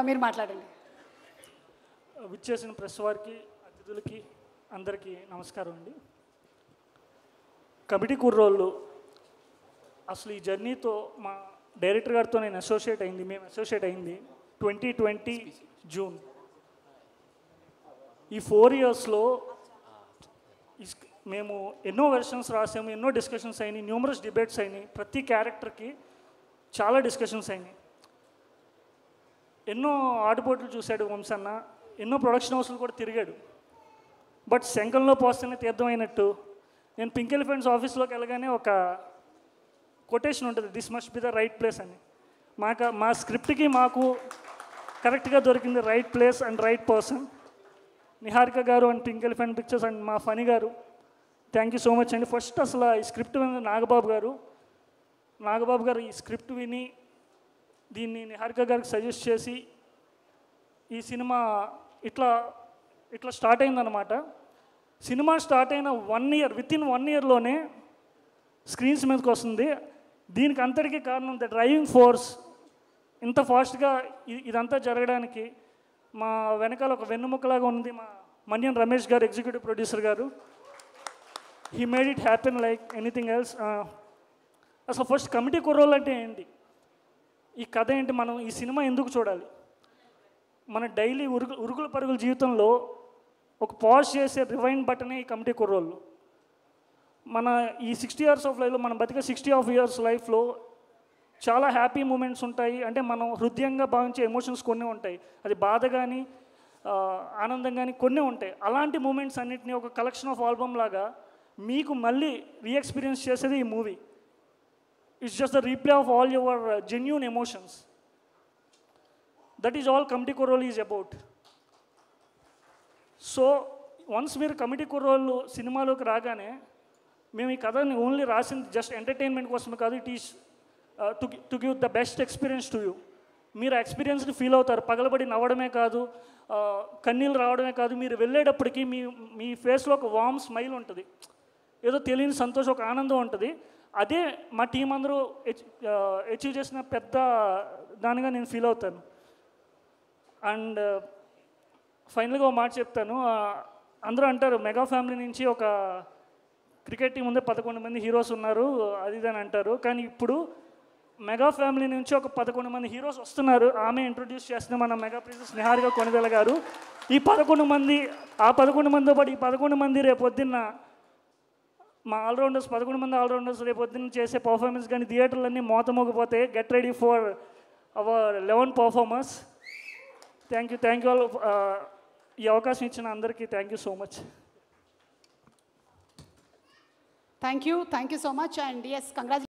మీరు మాట్లాడండి. విచ్చేసిన ప్రెస్ వారికి, అతిథులకి అందరికీ నమస్కారం అండి. కమిటీ కుర్రోళ్ళు అసలు ఈ జర్నీతో మా డైరెక్టర్ గారితో మేము అసోసియేట్ అయింది 2020 జూన్. ఈ 4 ఇయర్స్లో మేము ఎన్నో వెర్షన్స్ రాసాము, ఎన్నో డిస్కషన్స్ అయినాయి, న్యూమరస్ డిబేట్స్ అయినాయి, ప్రతి క్యారెక్టర్కి చాలా డిస్కషన్స్ అయినాయి. ఎన్నో ఆటుపోట్లు చూశాడు వంశన్న, ఎన్నో ప్రొడక్షన్ హౌస్లు కూడా తిరిగాడు. బట్ శంఖంలో పోస్తేనే తీర్థం అయినట్టు నేను పింక్ ఎలిఫెంట్స్ ఆఫీస్లోకి వెళ్ళగానే ఒక కొటేషన్ ఉంటుంది, this must be the right place అని. మా స్క్రిప్ట్కి మాకు కరెక్ట్గా దొరికింది right place and right person. Niharika garu and pink elephant pictures and మా Phani garu, thank you so much అండి. ఫస్ట్ అసలు ఈ స్క్రిప్ట్ విన్న నాగబాబు గారు ఈ స్క్రిప్ట్ విని దీన్ని నిహారిక గారికి సజెస్ట్ చేసి ఈ సినిమా ఇట్లా స్టార్ట్ అయిందనమాట. సినిమా స్టార్ట్ అయిన 1 ఇయర్, వితిన్ 1 ఇయర్లోనే స్క్రీన్స్ మీదకి వస్తుంది. దీనికి అంతటికీ కారణం ద డ్రైవింగ్ ఫోర్స్. ఇంత ఫాస్ట్గా ఇదంతా జరగడానికి మా వెనకాల ఒక వెన్నుముక్కలాగా ఉంది మా మన్యం రమేష్ గారు, ఎగ్జిక్యూటివ్ ప్రొడ్యూసర్ గారు. He made it happen like anything else. అసలు ఫస్ట్ కమిటీ కుర్రోళ్ళు అంటే ఏంటి, ఈ కథ ఏంటి, మనం ఈ సినిమా ఎందుకు చూడాలి? మన డైలీ ఉరుగుల పరుగుల జీవితంలో ఒక పాజ్ చేసే రివైండ్ బటనే ఈ కమిటీ కుర్రోళ్ళు. మన ఈ 60 ఇయర్స్ ఆఫ్ లైఫ్లో, మనం బతికే 60 ఇయర్స్ లైఫ్లో చాలా హ్యాపీ మూమెంట్స్ ఉంటాయి. అంటే మనం హృదయంగా భావించే ఎమోషన్స్ కొన్ని ఉంటాయి, అది బాధ కానీ ఆనందం కానీ కొన్ని ఉంటాయి. అలాంటి మూమెంట్స్ అన్నిటినీ ఒక కలెక్షన్ ఆఫ్ ఆల్బమ్ లాగా మీకు మళ్ళీ రీఎక్స్పీరియన్స్ చేసేది ఈ movie. It's just the replay of all your genuine emotions. That is all Committee Kurrollu is about. So once మీరు కమిటీ కుర్రోళ్ళు సినిమాలోకి రాగానే, మేము ఈ కథని ఓన్లీ రాసింది జస్ట్ ఎంటర్టైన్మెంట్ కోసమే కాదు, it is to give the best experience to you. మీరు ఎక్స్పీరియన్స్ని ఫీల్ అవుతారు. పగలబడి నవ్వడమే కాదు, కన్నీళ్ళు రావడమే కాదు, మీరు వెళ్ళేటప్పటికి మీ ఫేస్లో ఒక వార్మ్ స్మైల్ ఉంటుంది, ఏదో తెలియని సంతోషం, ఒక ఆనందం ఉంటుంది. అదే మా టీం అందరూ అచీవ్ చేసిన పెద్ద దానిగా నేను ఫీల్ అవుతాను. అండ్ ఫైనల్గా ఒక మాట చెప్తాను. అందరూ అంటారు మెగా ఫ్యామిలీ నుంచి ఒక క్రికెట్ టీం ముందే 11 మంది హీరోస్ ఉన్నారు, అది ఇది అని అంటారు. కానీ ఇప్పుడు మెగా ఫ్యామిలీ నుంచి ఒక 11 మంది హీరోస్ వస్తున్నారు. ఆమె ఇంట్రొడ్యూస్ చేస్తున్న మన మెగా ప్రిన్సెస్ నిహారిక కొనిదెల గారు. ఈ 11 మంది, ఆ 11 మందితో పాటు ఈ 11 మంది రేపొద్దున్న మా ఆల్రౌండర్స్, 11 మంది ఆల్రౌండర్స్ రేపొద్దున్న చేసే పర్ఫార్మెన్స్ కానీ థియేటర్లన్నీ మోతమోగిపోతాయి. Get ready for our 11 performers. Thank you all. ఈ అవకాశం ఇచ్చిన అందరికీ thank you so much. Thank you so much. And yes, congratulations.